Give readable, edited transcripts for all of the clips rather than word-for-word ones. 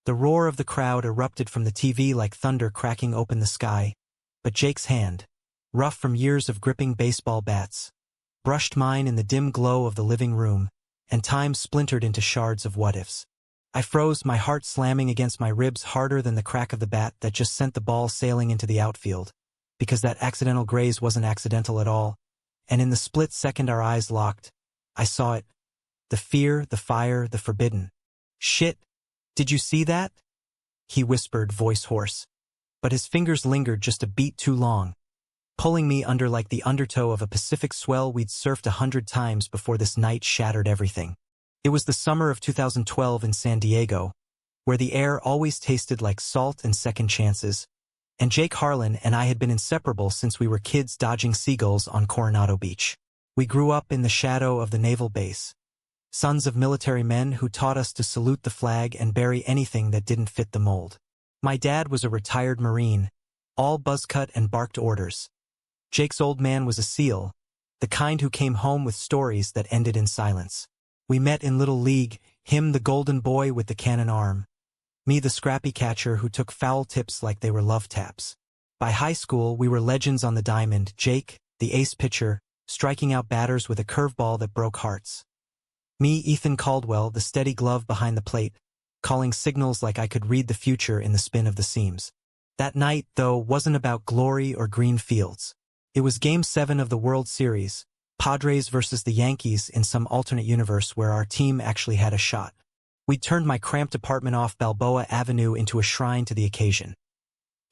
The roar of the crowd erupted from the TV like thunder cracking open the sky, but Jake's hand, rough from years of gripping baseball bats, brushed mine in the dim glow of the living room, and time splintered into shards of what-ifs. I froze, my heart slamming against my ribs harder than the crack of the bat that just sent the ball sailing into the outfield, because that accidental graze wasn't accidental at all, and in the split second our eyes locked, I saw it. The fear, the fire, the forbidden. "Shit! Did you see that?" he whispered, voice hoarse. But his fingers lingered just a beat too long, pulling me under like the undertow of a Pacific swell we'd surfed 100 times before this night shattered everything. It was the summer of 2012 in San Diego, where the air always tasted like salt and second chances, and Jake Harlan and I had been inseparable since we were kids dodging seagulls on Coronado Beach. We grew up in the shadow of the naval base, sons of military men who taught us to salute the flag and bury anything that didn't fit the mold. My dad was a retired Marine, all buzzcut and barked orders. Jake's old man was a SEAL, the kind who came home with stories that ended in silence. We met in Little League, him the golden boy with the cannon arm, me the scrappy catcher who took foul tips like they were love taps. By high school, we were legends on the diamond, Jake, the ace pitcher, striking out batters with a curveball that broke hearts. Me, Ethan Caldwell, the steady glove behind the plate, calling signals like I could read the future in the spin of the seams. That night, though, wasn't about glory or green fields. It was Game 7 of the World Series, Padres versus the Yankees in some alternate universe where our team actually had a shot. We turned my cramped apartment off Balboa Avenue into a shrine to the occasion.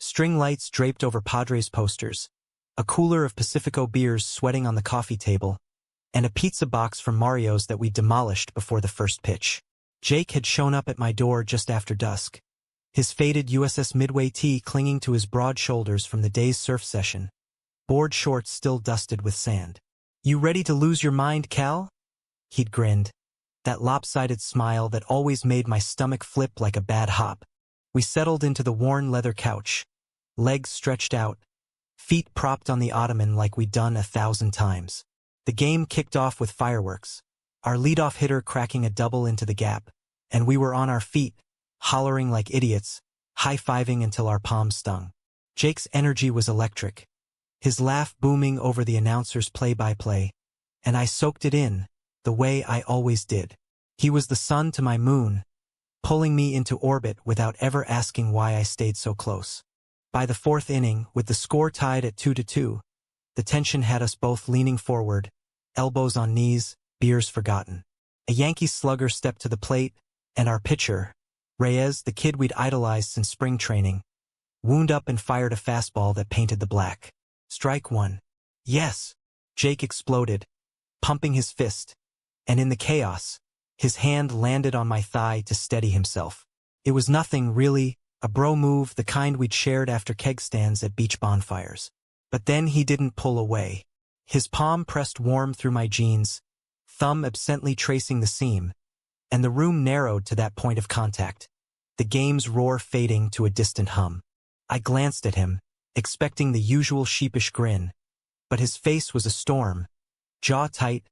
String lights draped over Padres posters, a cooler of Pacifico beers sweating on the coffee table, and a pizza box from Mario's that we demolished before the first pitch. Jake had shown up at my door just after dusk, his faded USS Midway tee clinging to his broad shoulders from the day's surf session, board shorts still dusted with sand. "You ready to lose your mind, Cal?" He'd grinned, that lopsided smile that always made my stomach flip like a bad hop. We settled into the worn leather couch, legs stretched out, feet propped on the ottoman like we'd done 1,000 times. The game kicked off with fireworks, our leadoff hitter cracking a double into the gap, and we were on our feet, hollering like idiots, high-fiving until our palms stung. Jake's energy was electric, his laugh booming over the announcer's play-by-play, and I soaked it in, the way I always did. He was the sun to my moon, pulling me into orbit without ever asking why I stayed so close. By the fourth inning, with the score tied at 2-2, the tension had us both leaning forward, elbows on knees, beers forgotten. A Yankee slugger stepped to the plate, and our pitcher, Reyes, the kid we'd idolized since spring training, wound up and fired a fastball that painted the black. "Strike one." "Yes!" Jake exploded, pumping his fist, and in the chaos, his hand landed on my thigh to steady himself. It was nothing, really, a bro move, the kind we'd shared after keg stands at beach bonfires. But then he didn't pull away. His palm pressed warm through my jeans, thumb absently tracing the seam, and the room narrowed to that point of contact, the game's roar fading to a distant hum. I glanced at him, expecting the usual sheepish grin, but his face was a storm, jaw tight,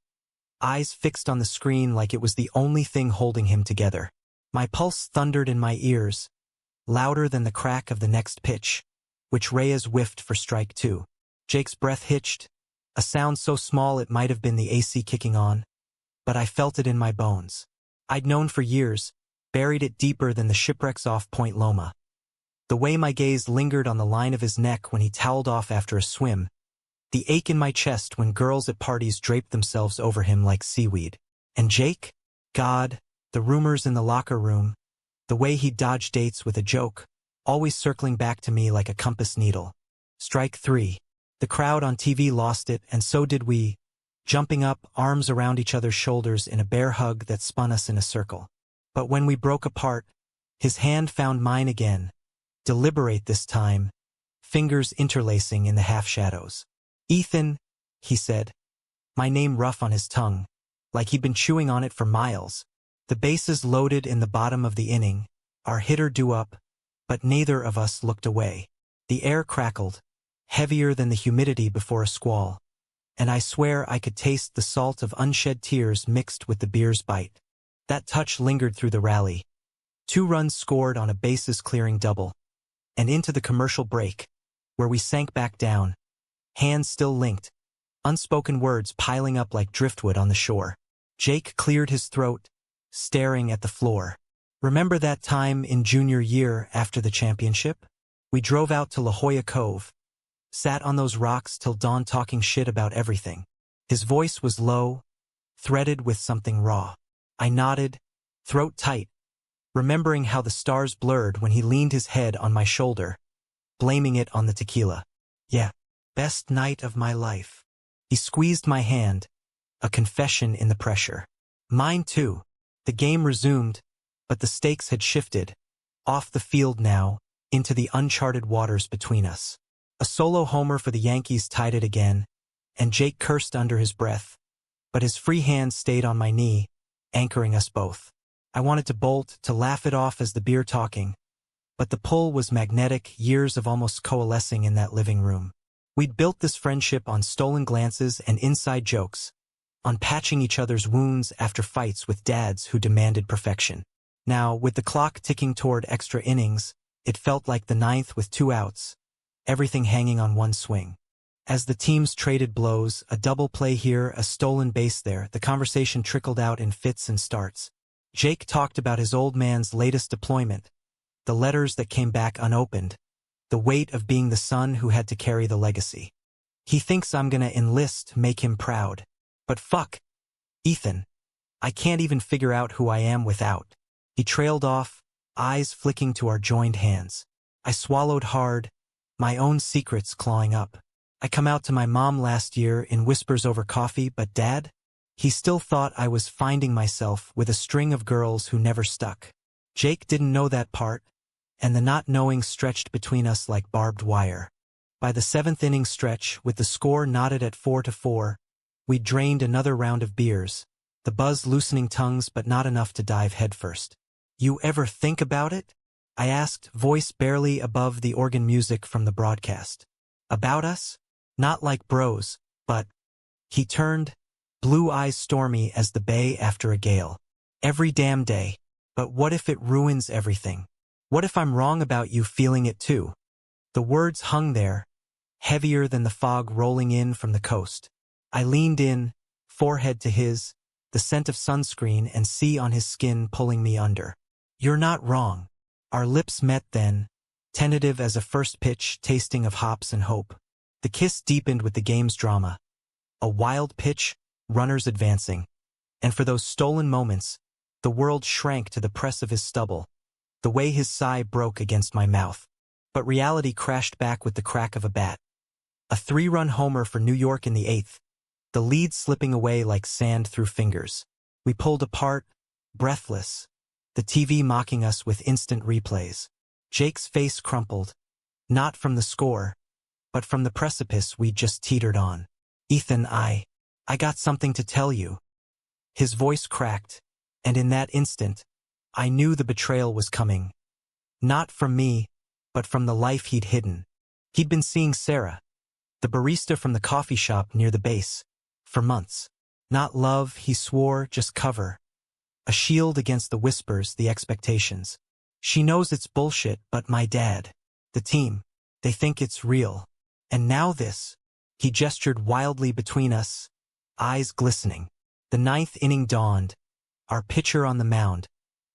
eyes fixed on the screen like it was the only thing holding him together. My pulse thundered in my ears, louder than the crack of the next pitch, which Reyes whiffed for strike 2. Jake's breath hitched, a sound so small it might have been the AC kicking on, but I felt it in my bones. I'd known for years, buried it deeper than the shipwrecks off Point Loma. The way my gaze lingered on the line of his neck when he toweled off after a swim, the ache in my chest when girls at parties draped themselves over him like seaweed. And Jake? God, the rumors in the locker room, the way he dodged dates with a joke, always circling back to me like a compass needle. Strike 3. The crowd on TV lost it, and so did we, jumping up, arms around each other's shoulders in a bear hug that spun us in a circle. But when we broke apart, his hand found mine again, deliberate this time, fingers interlacing in the half-shadows. "Ethan," he said, my name rough on his tongue, like he'd been chewing on it for miles. The bases loaded in the bottom of the inning, our hitter due up, but neither of us looked away. The air crackled, heavier than the humidity before a squall, and I swear I could taste the salt of unshed tears mixed with the beer's bite. That touch lingered through the rally. 2 runs scored on a bases-clearing double, and into the commercial break, where we sank back down, hands still linked, unspoken words piling up like driftwood on the shore. Jake cleared his throat, staring at the floor. Remember that time in junior year after the championship? We drove out to La Jolla Cove, sat on those rocks till dawn talking shit about everything. His voice was low, threaded with something raw. I nodded, throat tight, remembering how the stars blurred when he leaned his head on my shoulder, blaming it on the tequila. Yeah, best night of my life. He squeezed my hand, a confession in the pressure. Mine too. The game resumed, but the stakes had shifted, off the field now, into the uncharted waters between us. A solo homer for the Yankees tied it again, and Jake cursed under his breath, but his free hand stayed on my knee, anchoring us both. I wanted to bolt, to laugh it off as the beer talking, but the pull was magnetic, years of almost coalescing in that living room. We'd built this friendship on stolen glances and inside jokes, on patching each other's wounds after fights with dads who demanded perfection. Now, with the clock ticking toward extra innings, it felt like the 9th with 2 outs, everything hanging on one swing. As the teams traded blows, a double play here, a stolen base there, the conversation trickled out in fits and starts. Jake talked about his old man's latest deployment, the letters that came back unopened, the weight of being the son who had to carry the legacy. He thinks I'm gonna enlist, make him proud. But fuck, Ethan, I can't even figure out who I am without. He trailed off, eyes flicking to our joined hands. I swallowed hard, my own secrets clawing up. I come out to my mom last year in whispers over coffee, but Dad? He still thought I was finding myself with a string of girls who never stuck. Jake didn't know that part, and the not knowing stretched between us like barbed wire. By the 7th inning stretch, with the score knotted at 4-4, we drained another round of beers, the buzz loosening tongues but not enough to dive headfirst. You ever think about it? I asked, voice barely above the organ music from the broadcast. About us? Not like bros, but... He turned, blue eyes stormy as the bay after a gale. Every damn day. But what if it ruins everything? What if I'm wrong about you feeling it too? The words hung there, heavier than the fog rolling in from the coast. I leaned in, forehead to his, the scent of sunscreen and sea on his skin pulling me under. You're not wrong. Our lips met then, tentative as a first pitch tasting of hops and hope. The kiss deepened with the game's drama. A wild pitch, runners advancing. And for those stolen moments, the world shrank to the press of his stubble, the way his sigh broke against my mouth. But reality crashed back with the crack of a bat. A 3-run homer for New York in the 8th, the lead slipping away like sand through fingers. We pulled apart, breathless, the TV mocking us with instant replays. Jake's face crumpled, not from the score, but from the precipice we just teetered on. Ethan, I got something to tell you. His voice cracked, and in that instant, I knew the betrayal was coming. Not from me, but from the life he'd hidden. He'd been seeing Sarah, the barista from the coffee shop near the base, for months. Not love, he swore, just cover. A shield against the whispers, the expectations. She knows it's bullshit, but my dad, the team, they think it's real. And now this. He gestured wildly between us, eyes glistening. The 9th inning dawned, our pitcher on the mound,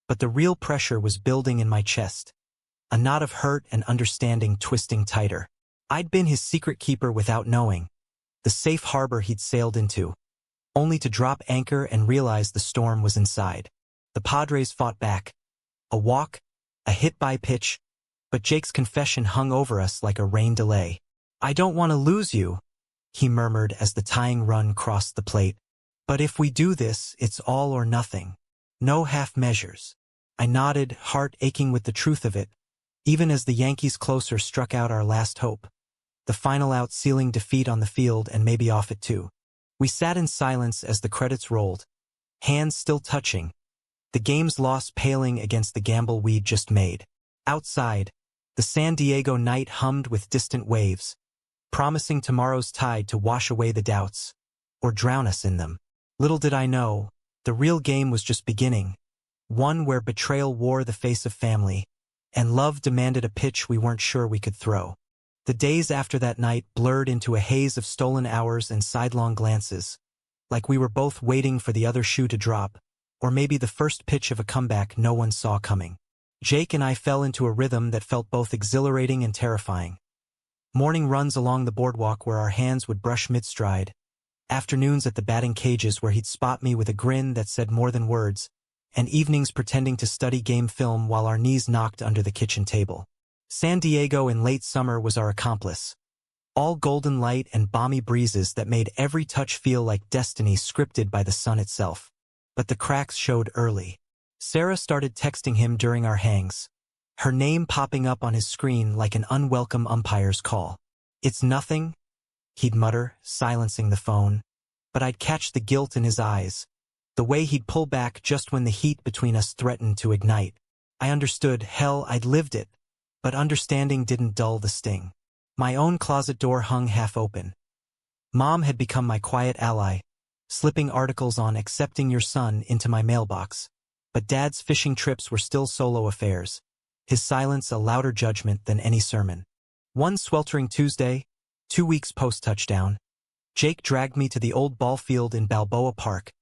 but the real pressure was building in my chest. A knot of hurt and understanding twisting tighter. I'd been his secret keeper without knowing, the safe harbor he'd sailed into, only to drop anchor and realize the storm was inside. The Padres fought back. A walk, a hit-by pitch, but Jake's confession hung over us like a rain delay. I don't want to lose you, he murmured as the tying run crossed the plate. But if we do this, it's all or nothing. No half measures. I nodded, heart aching with the truth of it, even as the Yankees closer struck out our last hope. The final out sealing defeat on the field and maybe off it too. We sat in silence as the credits rolled, hands still touching, the game's loss paling against the gamble we'd just made. Outside, the San Diego night hummed with distant waves, promising tomorrow's tide to wash away the doubts, or drown us in them. Little did I know, the real game was just beginning. one where betrayal wore the face of family, and love demanded a pitch we weren't sure we could throw. The days after that night blurred into a haze of stolen hours and sidelong glances, like we were both waiting for the other shoe to drop, or maybe the first pitch of a comeback no one saw coming. Jake and I fell into a rhythm that felt both exhilarating and terrifying. Morning runs along the boardwalk where our hands would brush mid-stride, afternoons at the batting cages where he'd spot me with a grin that said more than words, and evenings pretending to study game film while our knees knocked under the kitchen table. San Diego in late summer was our accomplice. All golden light and balmy breezes that made every touch feel like destiny scripted by the sun itself. But the cracks showed early. Sarah started texting him during our hangs, her name popping up on his screen like an unwelcome umpire's call. "It's nothing," he'd mutter, silencing the phone. But I'd catch the guilt in his eyes, the way he'd pull back just when the heat between us threatened to ignite. I understood, hell, I'd lived it, but understanding didn't dull the sting. My own closet door hung half open. Mom had become my quiet ally, slipping articles on accepting your son into my mailbox. But Dad's fishing trips were still solo affairs, his silence a louder judgment than any sermon. One sweltering Tuesday, 2 weeks post-touchdown, Jake dragged me to the old ball field in Balboa Park,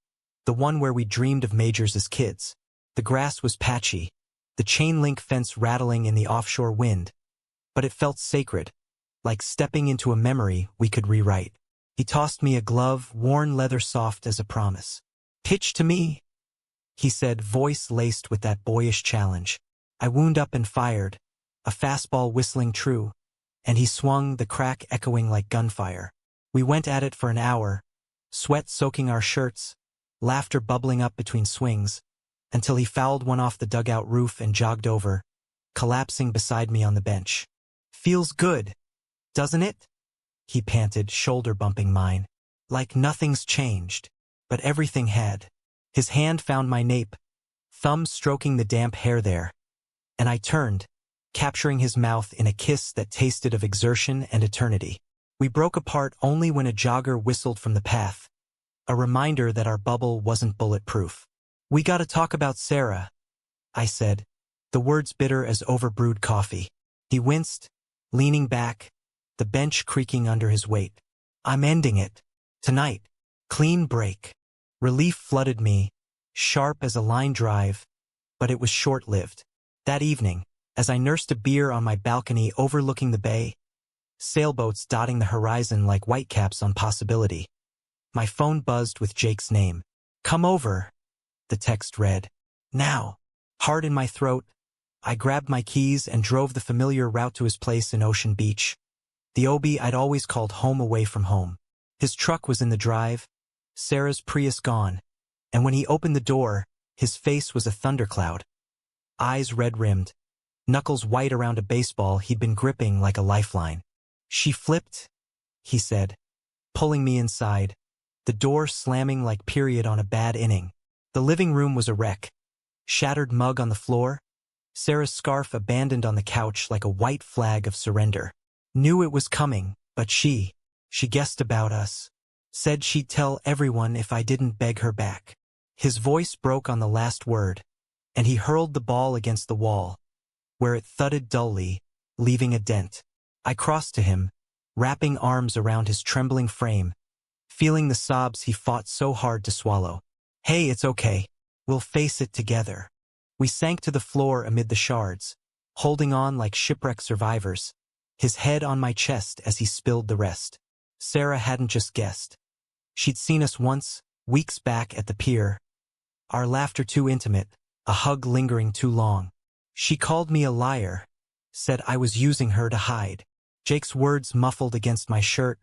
the one where we dreamed of majors as kids. The grass was patchy, the chain-link fence rattling in the offshore wind, but it felt sacred, like stepping into a memory we could rewrite. He tossed me a glove, worn leather soft as a promise. "Pitch to me," he said, voice laced with that boyish challenge. I wound up and fired, a fastball whistling true, and he swung, the crack echoing like gunfire. We went at it for an hour, sweat soaking our shirts, laughter bubbling up between swings, until he fouled one off the dugout roof and jogged over, collapsing beside me on the bench. "Feels good, doesn't it?" he panted, shoulder bumping mine. Like nothing's changed, but everything had. His hand found my nape, thumb stroking the damp hair there, and I turned, capturing his mouth in a kiss that tasted of exertion and eternity. We broke apart only when a jogger whistled from the path, a reminder that our bubble wasn't bulletproof. "We gotta talk about Sarah," I said, the words bitter as overbrewed coffee. He winced, leaning back, the bench creaking under his weight. "I'm ending it. Tonight. Clean break." Relief flooded me, sharp as a line drive, but it was short-lived. That evening, as I nursed a beer on my balcony overlooking the bay, sailboats dotting the horizon like whitecaps on possibility, my phone buzzed with Jake's name. "Come over," the text read. Now, heart in my throat, I grabbed my keys and drove the familiar route to his place in Ocean Beach, the OB I'd always called home away from home. His truck was in the drive, Sarah's Prius gone, and when he opened the door, his face was a thundercloud. Eyes red-rimmed, knuckles white around a baseball he'd been gripping like a lifeline. "She flipped," he said, pulling me inside, the door slamming like period on a bad inning. The living room was a wreck. Shattered mug on the floor, Sarah's scarf abandoned on the couch like a white flag of surrender. Knew it was coming, but she guessed about us. Said she'd tell everyone if I didn't beg her back. His voice broke on the last word, and he hurled the ball against the wall, where it thudded dully, leaving a dent. I crossed to him, wrapping arms around his trembling frame, feeling the sobs he fought so hard to swallow. "Hey, it's okay. We'll face it together." We sank to the floor amid the shards, holding on like shipwreck survivors, his head on my chest as he spilled the rest. Sarah hadn't just guessed. She'd seen us once, weeks back at the pier, our laughter too intimate, a hug lingering too long. She called me a liar, said I was using her to hide. Jake's words muffled against my shirt,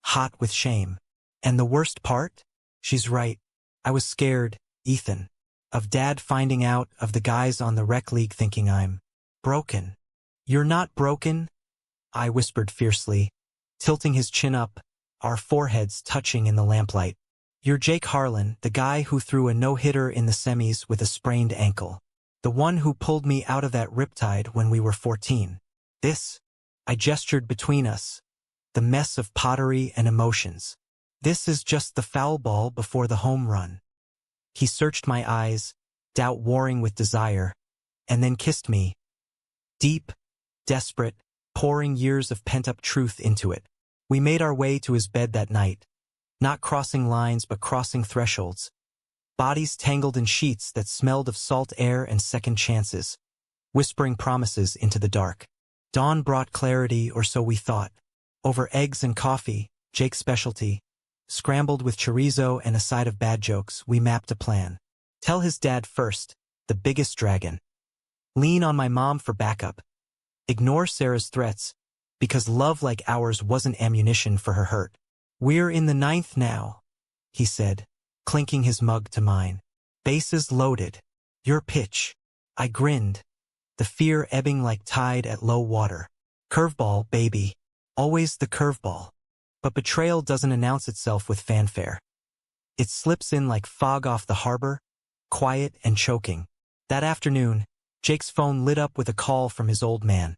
hot with shame. And the worst part? She's right. I was scared, Ethan, of Dad finding out, of the guys on the rec league thinking I'm broken. "You're not broken," I whispered fiercely, tilting his chin up, our foreheads touching in the lamplight. "You're Jake Harlan, the guy who threw a no-hitter in the semis with a sprained ankle. The one who pulled me out of that riptide when we were 14. This," I gestured between us, the mess of pottery and emotions. "This is just the foul ball before the home run." He searched my eyes, doubt warring with desire, and then kissed me. Deep, desperate, pouring years of pent-up truth into it. We made our way to his bed that night, not crossing lines but crossing thresholds. Bodies tangled in sheets that smelled of salt air and second chances, whispering promises into the dark. Dawn brought clarity, or so we thought. Over eggs and coffee, Jake's specialty, scrambled with chorizo and a side of bad jokes, we mapped a plan. Tell his dad first, the biggest dragon. Lean on my mom for backup. Ignore Sarah's threats, because love like ours wasn't ammunition for her hurt. We're in the 9th now, he said, clinking his mug to mine. Bases loaded. Your pitch. I grinned, the fear ebbing like tide at low water. Curveball, baby. Always the curveball. But betrayal doesn't announce itself with fanfare. It slips in like fog off the harbor, quiet and choking. That afternoon, Jake's phone lit up with a call from his old man.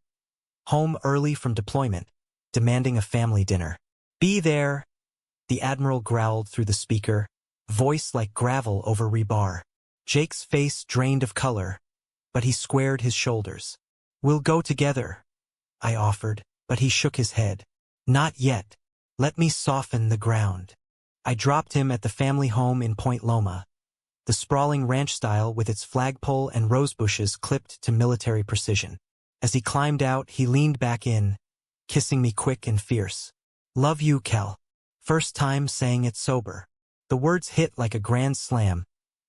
Home early from deployment, demanding a family dinner. Be there, the Admiral growled through the speaker, voice like gravel over rebar. Jake's face drained of color, but he squared his shoulders. We'll go together, I offered, but he shook his head. Not yet. Let me soften the ground. I dropped him at the family home in Point Loma, the sprawling ranch style with its flagpole and rose bushes clipped to military precision. As he climbed out, he leaned back in, kissing me quick and fierce. Love you, Kel. First time saying it sober. The words hit like a grand slam,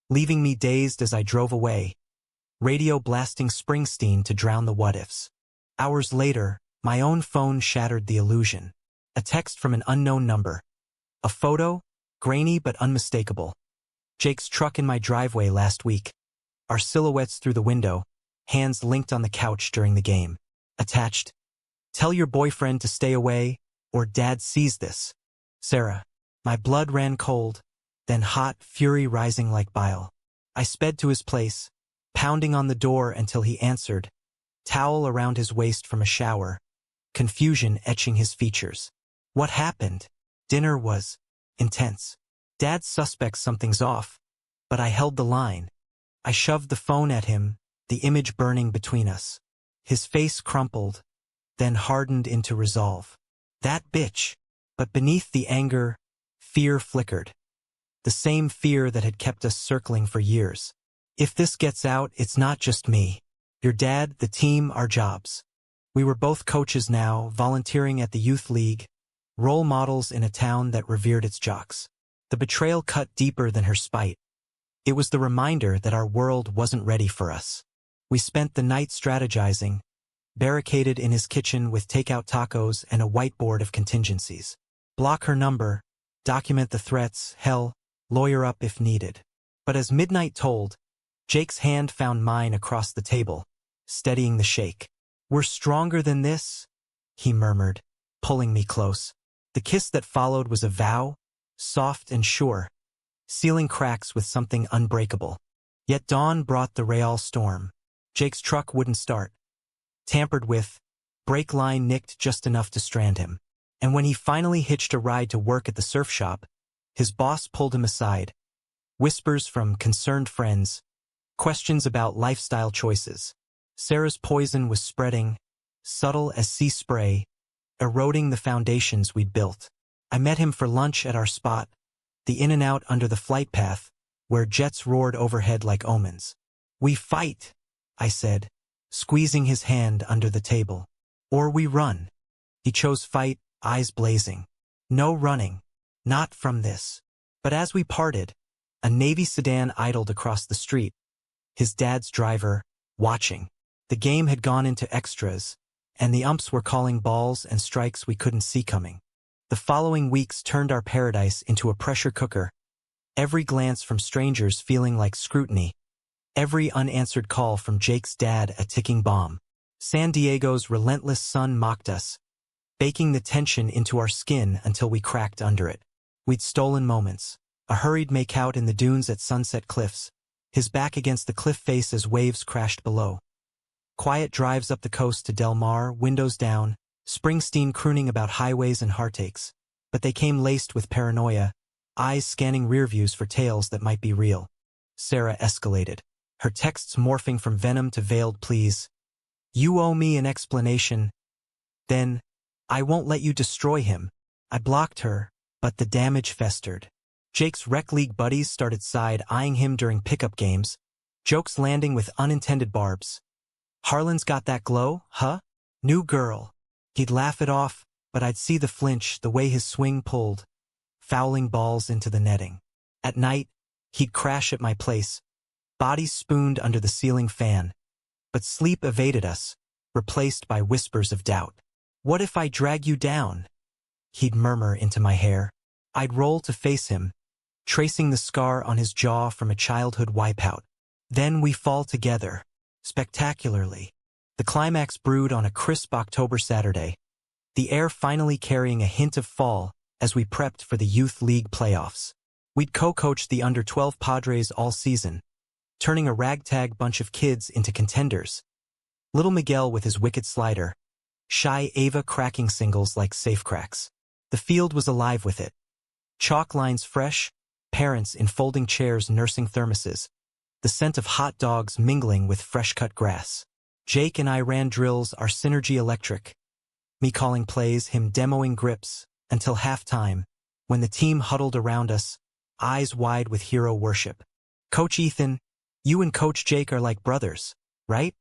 leaving me dazed as I drove away, radio blasting Springsteen to drown the what-ifs. Hours later, my own phone shattered the illusion. A text from an unknown number. A photo, grainy but unmistakable. Jake's truck in my driveway last week. Our silhouettes through the window, hands linked on the couch during the game. Attached. Tell your boyfriend to stay away, or Dad sees this. Sarah. My blood ran cold, then hot, fury rising like bile. I sped to his place, pounding on the door until he answered, towel around his waist from a shower, confusion etching his features. What happened? Dinner was intense. Dad suspects something's off, but I held the line. I shoved the phone at him, the image burning between us. His face crumpled, then hardened into resolve. That bitch. But beneath the anger, fear flickered. The same fear that had kept us circling for years. If this gets out, it's not just me. Your dad, the team, our jobs. We were both coaches now, volunteering at the youth league, role models in a town that revered its jocks. The betrayal cut deeper than her spite. It was the reminder that our world wasn't ready for us. We spent the night strategizing, barricaded in his kitchen with takeout tacos and a whiteboard of contingencies. Block her number, document the threats, hell, lawyer up if needed. But as midnight told, Jake's hand found mine across the table, steadying the shake. We're stronger than this, he murmured, pulling me close. The kiss that followed was a vow, soft and sure, sealing cracks with something unbreakable. Yet dawn brought the real storm. Jake's truck wouldn't start. Tampered with, brake line nicked just enough to strand him. And when he finally hitched a ride to work at the surf shop, his boss pulled him aside. Whispers from concerned friends, questions about lifestyle choices. Sarah's poison was spreading, subtle as sea spray, eroding the foundations we'd built. I met him for lunch at our spot, the in-and-out under the flight path, where jets roared overhead like omens. We fight, I said, squeezing his hand under the table. Or we run. He chose fight, eyes blazing. No running. Not from this. But as we parted, a Navy sedan idled across the street, his dad's driver, watching. The game had gone into extras, and the umps were calling balls and strikes we couldn't see coming. The following weeks turned our paradise into a pressure cooker, every glance from strangers feeling like scrutiny, every unanswered call from Jake's dad a ticking bomb. San Diego's relentless sun mocked us, baking the tension into our skin until we cracked under it. We'd stolen moments, a hurried make-out in the dunes at Sunset Cliffs, his back against the cliff face as waves crashed below. Quiet drives up the coast to Del Mar, windows down, Springsteen crooning about highways and heartaches. But they came laced with paranoia, eyes scanning rear views for tales that might be real. Sarah escalated. her texts morphing from venom to veiled pleas. You owe me an explanation. Then, I won't let you destroy him. I blocked her, but the damage festered. Jake's rec league buddies started side-eyeing him during pickup games, jokes landing with unintended barbs. Harlan's got that glow, huh? New girl. He'd laugh it off, but I'd see the flinch the way his swing pulled, fouling balls into the netting. At night, he'd crash at my place, bodies spooned under the ceiling fan. But sleep evaded us, replaced by whispers of doubt. What if I drag you down? He'd murmur into my hair. I'd roll to face him, tracing the scar on his jaw from a childhood wipeout. Then we fall together, spectacularly. The climax brewed on a crisp October Saturday, the air finally carrying a hint of fall as we prepped for the Youth League playoffs. We'd co-coached the under-12 Padres all season, turning a ragtag bunch of kids into contenders. Little Miguel with his wicked slider, shy Ava cracking singles like safe cracks. The field was alive with it. Chalk lines fresh, parents in folding chairs nursing thermoses, the scent of hot dogs mingling with fresh-cut grass. Jake and I ran drills, our synergy electric. Me calling plays, him demoing grips, until halftime, when the team huddled around us, eyes wide with hero worship. Coach Ethan, you and Coach Jake are like brothers, right?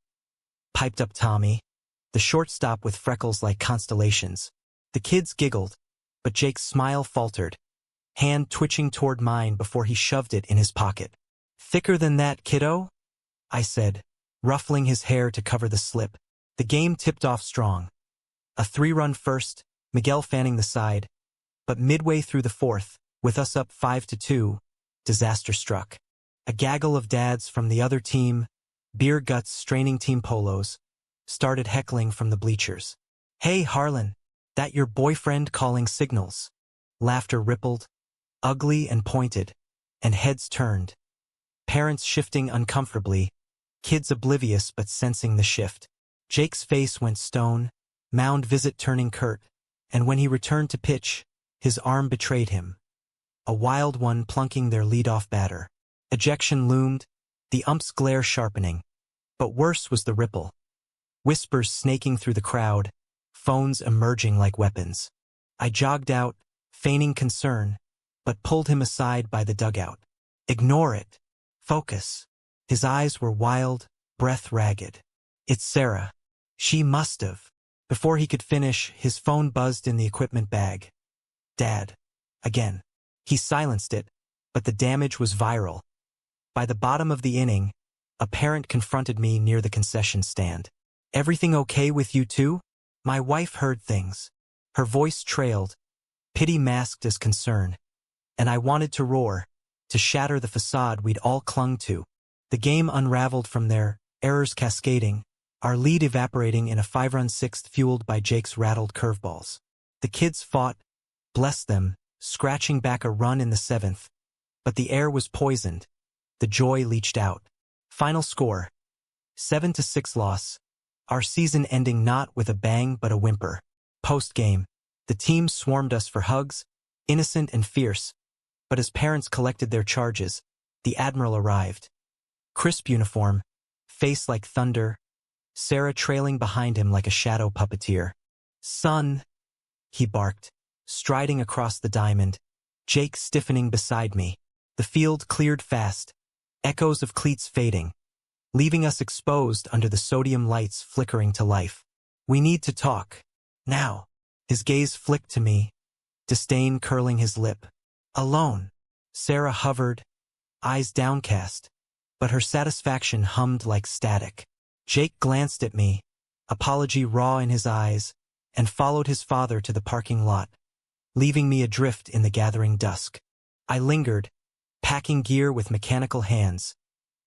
Piped up Tommy, the shortstop with freckles like constellations. The kids giggled, but Jake's smile faltered, hand twitching toward mine before he shoved it in his pocket. Thicker than that, kiddo? I said, ruffling his hair to cover the slip. The game tipped off strong. A 3-run first, Miguel fanning the side, but midway through the fourth, with us up 5-2, disaster struck. A gaggle of dads from the other team, beer guts straining team polos, started heckling from the bleachers. Hey Harlan, that your boyfriend calling signals? Laughter rippled, ugly and pointed, and heads turned. Parents shifting uncomfortably, kids oblivious but sensing the shift. Jake's face went stone, mound visit turning curt, and when he returned to pitch, his arm betrayed him. A wild one plunking their leadoff batter. Ejection loomed, the ump's glare sharpening. But worse was the ripple. Whispers snaking through the crowd, phones emerging like weapons. I jogged out, feigning concern, but pulled him aside by the dugout. Ignore it. Focus. His eyes were wild, breath ragged. It's Sarah. She must have. Before he could finish, his phone buzzed in the equipment bag. Dad. Again. He silenced it, but the damage was viral. By the bottom of the inning, a parent confronted me near the concession stand. Everything okay with you too? My wife heard things. Her voice trailed, pity masked as concern. And I wanted to roar, to shatter the facade we'd all clung to. The game unraveled from there, errors cascading, our lead evaporating in a 5-run sixth fueled by Jake's rattled curveballs. The kids fought, bless them, scratching back a run in the 7th. But the air was poisoned. The joy leached out. Final score. 7-6 loss. Our season ending not with a bang but a whimper. Post-game, the team swarmed us for hugs, innocent and fierce. But as parents collected their charges, the Admiral arrived. Crisp uniform, face like thunder, Sarah trailing behind him like a shadow puppeteer. Son, he barked, striding across the diamond, Jake stiffening beside me. The field cleared fast, echoes of cleats fading, leaving us exposed under the sodium lights flickering to life. We need to talk. Now. His gaze flicked to me, disdain curling his lip. Alone. Sarah hovered, eyes downcast, but her satisfaction hummed like static. Jake glanced at me, apology raw in his eyes, and followed his father to the parking lot, leaving me adrift in the gathering dusk. I lingered, packing gear with mechanical hands,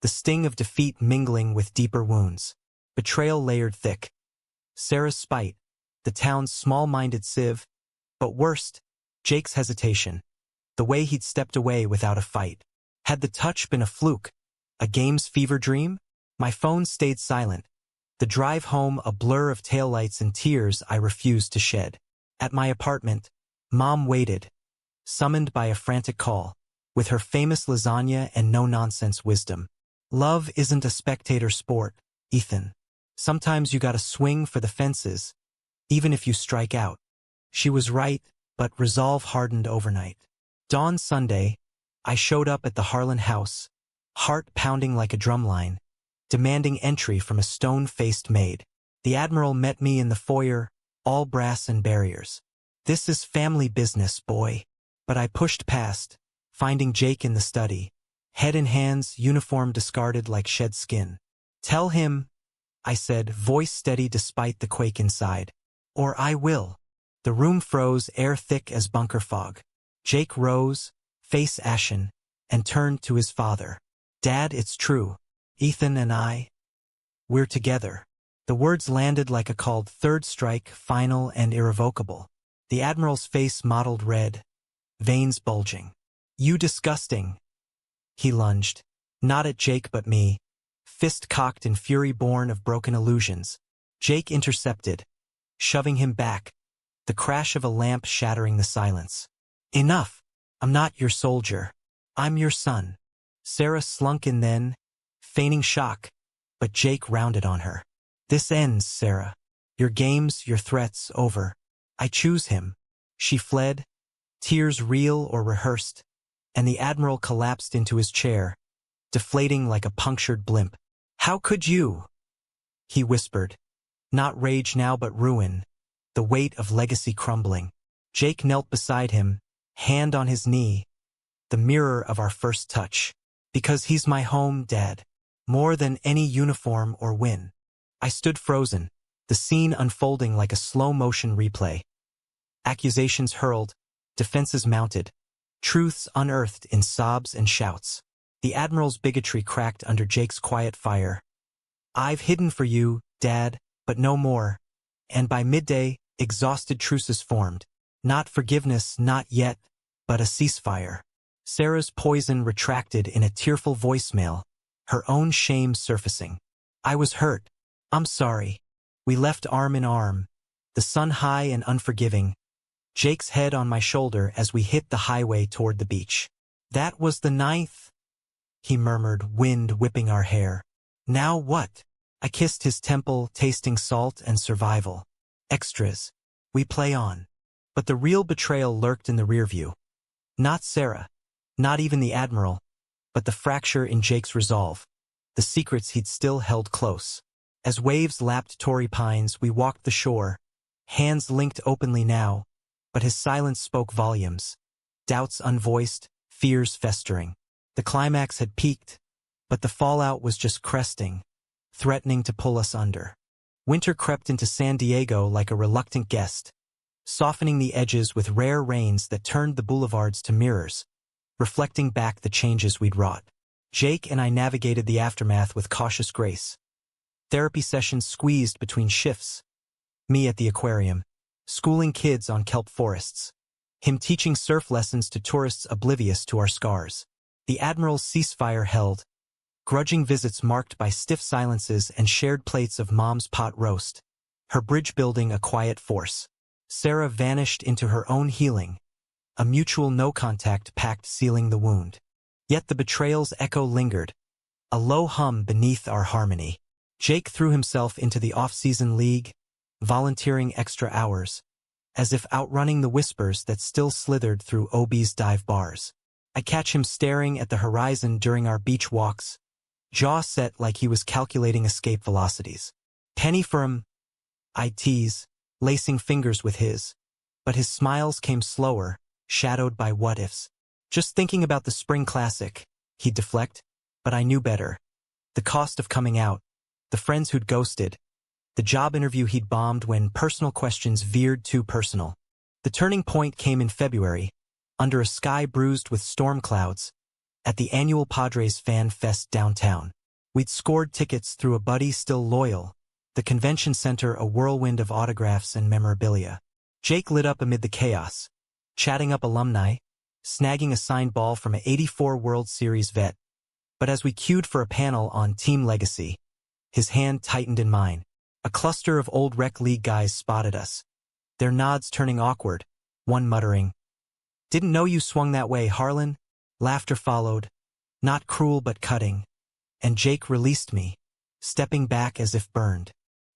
the sting of defeat mingling with deeper wounds. Betrayal layered thick. Sarah's spite, the town's small-minded sieve, but worst, Jake's hesitation, the way he'd stepped away without a fight. Had the touch been a fluke, a game's fever dream? My phone stayed silent, the drive home a blur of taillights and tears I refused to shed. At my apartment, Mom waited, summoned by a frantic call, with her famous lasagna and no-nonsense wisdom. Love isn't a spectator sport, Ethan. Sometimes you gotta swing for the fences, even if you strike out. She was right, but resolve hardened overnight. Dawn Sunday, I showed up at the Harlan house, heart pounding like a drumline, demanding entry from a stone-faced maid. The Admiral met me in the foyer, all brass and barriers. "This is family business, boy." But I pushed past, finding Jake in the study, head in hands, uniform discarded like shed skin. "Tell him," I said, voice steady despite the quake inside. "Or I will." The room froze, air thick as bunker fog. Jake rose, face ashen, and turned to his father. "Dad, it's true. Ethan and we're together." The words landed like a called third strike, final and irrevocable. The Admiral's face mottled red, veins bulging. "You disgusting." He lunged, not at Jake but me, fist cocked in fury born of broken illusions. Jake intercepted, shoving him back, the crash of a lamp shattering the silence. "Enough! I'm not your soldier. I'm your son." Sarah slunk in then, feigning shock, but Jake rounded on her. "This ends, Sarah. Your games, your threats, over. I choose him." She fled, tears real or rehearsed, and the Admiral collapsed into his chair, deflating like a punctured blimp. "How could you?" he whispered. Not rage now but ruin, the weight of legacy crumbling. Jake knelt beside him, hand on his knee, the mirror of our first touch. "Because he's my home, Dad. More than any uniform or win." I stood frozen, the scene unfolding like a slow-motion replay. Accusations hurled, defenses mounted, truths unearthed in sobs and shouts. The Admiral's bigotry cracked under Jake's quiet fire. "I've hidden for you, Dad, but no more." And by midday, exhausted truces formed. Not forgiveness, not yet, but a ceasefire. Sarah's poison retracted in a tearful voicemail, her own shame surfacing. "I was hurt. I'm sorry." We left arm in arm, the sun high and unforgiving, Jake's head on my shoulder as we hit the highway toward the beach. "That was the 9th, he murmured, wind whipping our hair. "Now what?" I kissed his temple, tasting salt and survival. Extras. We play on. But the real betrayal lurked in the rearview. Not Sarah, not even the Admiral, but the fracture in Jake's resolve, the secrets he'd still held close. As waves lapped Torrey Pines, we walked the shore, hands linked openly now, but his silence spoke volumes. Doubts unvoiced, fears festering. The climax had peaked, but the fallout was just cresting, threatening to pull us under. Winter crept into San Diego like a reluctant guest, softening the edges with rare rains that turned the boulevards to mirrors, reflecting back the changes we'd wrought. Jake and I navigated the aftermath with cautious grace. Therapy sessions squeezed between shifts. Me at the aquarium, schooling kids on kelp forests. Him teaching surf lessons to tourists oblivious to our scars. The Admiral's ceasefire held, grudging visits marked by stiff silences and shared plates of Mom's pot roast. Her bridge building a quiet force. Sarah vanished into her own healing, a mutual no-contact pact sealing the wound. Yet the betrayal's echo lingered, a low hum beneath our harmony. Jake threw himself into the off-season league, volunteering extra hours, as if outrunning the whispers that still slithered through OB's dive bars. I catch him staring at the horizon during our beach walks, jaw set like he was calculating escape velocities. "Penny for him," I tease, lacing fingers with his. But his smiles came slower, shadowed by what-ifs. "Just thinking about the spring classic," he'd deflect, but I knew better. The cost of coming out, the friends who'd ghosted, the job interview he'd bombed when personal questions veered too personal. The turning point came in February, under a sky bruised with storm clouds, at the annual Padres Fan Fest downtown. We'd scored tickets through a buddy still loyal, the convention center a whirlwind of autographs and memorabilia. Jake lit up amid the chaos, chatting up alumni, snagging a signed ball from an '84 World Series vet. But as we queued for a panel on Team Legacy, his hand tightened in mine. A cluster of old rec league guys spotted us, their nods turning awkward, one muttering, "Didn't know you swung that way, Harlan." Laughter followed, not cruel but cutting. and Jake released me, stepping back as if burned.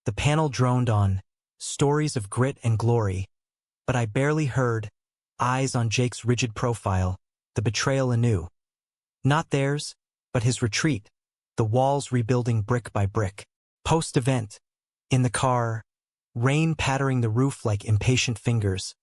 The panel droned on, stories of grit and glory, but I barely heard, eyes on Jake's rigid profile, the betrayal anew. Not theirs, but his retreat, the walls rebuilding brick by brick. Post-event, in the car, rain pattering the roof like impatient fingers,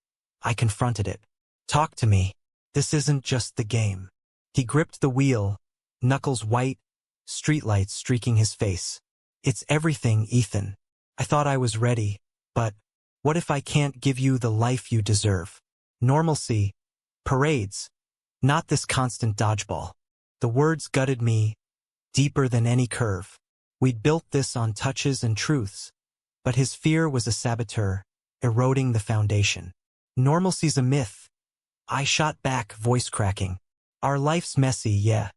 I confronted it. Talk to me. This isn't just the game. He gripped the wheel, knuckles white, streetlights streaking his face. It's everything, Ethan. I thought I was ready, but what if I can't give you the life you deserve? Normalcy, parades, not this constant dodgeball. The words gutted me, deeper than any curve. We'd built this on touches and truths, but his fear was a saboteur, eroding the foundation. Normalcy's a myth. I shot back, voice cracking. Our life's messy, yeah.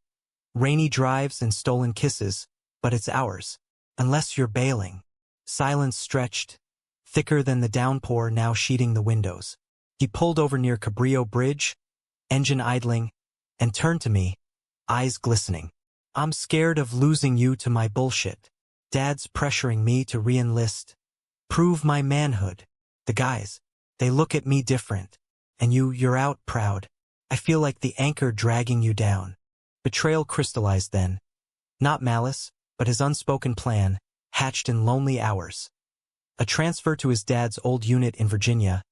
Rainy drives and stolen kisses, but it's ours. Unless you're bailing. Silence stretched, thicker than the downpour now sheeting the windows. He pulled over near Cabrillo Bridge, engine idling, and turned to me, eyes glistening. I'm scared of losing you to my bullshit. Dad's pressuring me to re-enlist. Prove my manhood. The guys, they look at me different. And you're out proud. I feel like the anchor dragging you down. Betrayal crystallized then. Not malice, but his unspoken plan, hatched in lonely hours. A transfer to his dad's old unit in Virginia.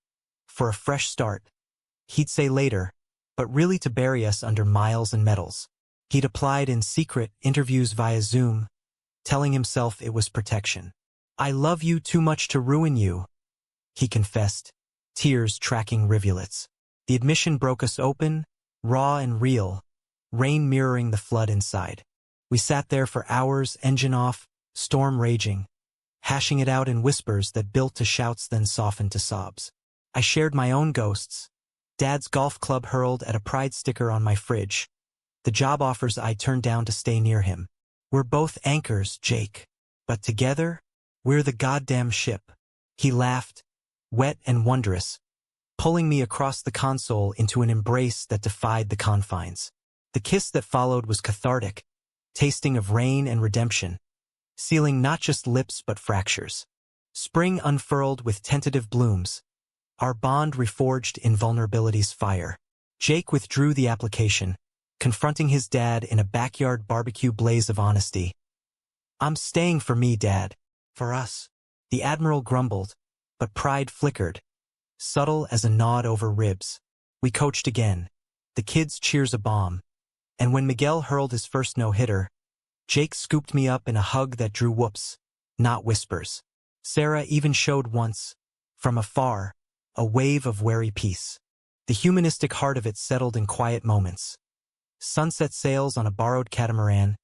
For a fresh start. He'd say later, but really to bury us under miles and medals. He'd applied in secret interviews via Zoom, telling himself it was protection. I love you too much to ruin you, he confessed, tears tracking rivulets. The admission broke us open, raw and real, rain mirroring the flood inside. We sat there for hours, engine off, storm raging, hashing it out in whispers that built to shouts then softened to sobs. I shared my own ghosts. Dad's golf club hurled at a pride sticker on my fridge. The job offers I turned down to stay near him. We're both anchors, Jake. But together, we're the goddamn ship. He laughed, wet and wondrous, pulling me across the console into an embrace that defied the confines. The kiss that followed was cathartic, tasting of rain and redemption, sealing not just lips but fractures. Spring unfurled with tentative blooms, our bond reforged in vulnerability's fire. Jake withdrew the application, confronting his dad in a backyard barbecue blaze of honesty. I'm staying for me, Dad. For us. The Admiral grumbled, but pride flickered, subtle as a nod over ribs. We coached again. The kids' cheers a bomb. And when Miguel hurled his first no-hitter, Jake scooped me up in a hug that drew whoops, not whispers. Sarah even showed once, from afar, a wave of wary peace. The humanistic heart of it settled in quiet moments. Sunset sails on a borrowed catamaran,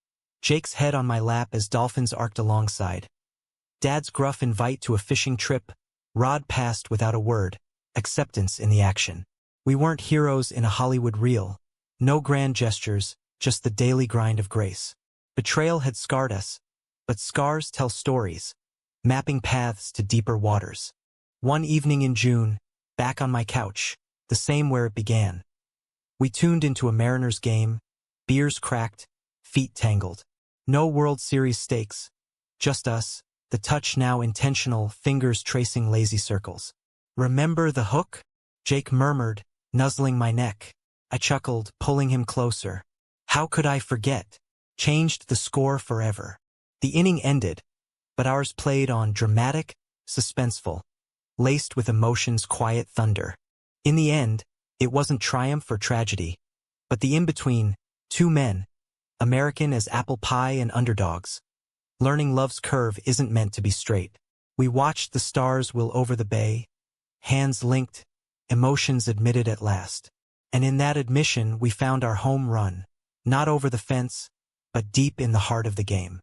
Jake's head on my lap as dolphins arced alongside. Dad's gruff invite to a fishing trip, rod passed without a word, acceptance in the action. We weren't heroes in a Hollywood reel. No grand gestures, just the daily grind of grace. Betrayal had scarred us, but scars tell stories, mapping paths to deeper waters. One evening in June, back on my couch, the same where it began. We tuned into a Mariners game, beers cracked, feet tangled. No World Series stakes, just us, the touch now intentional, fingers tracing lazy circles. Remember the hook? Jake murmured, nuzzling my neck. I chuckled, pulling him closer. How could I forget? Changed the score forever. The inning ended, but ours played on dramatic, suspenseful, laced with emotion's quiet thunder. In the end, it wasn't triumph or tragedy, but the in-between, two men, American as apple pie and underdogs. Learning love's curve isn't meant to be straight. We watched the stars will over the bay, hands linked, emotions admitted at last. And in that admission we found our home run, not over the fence, but deep in the heart of the game.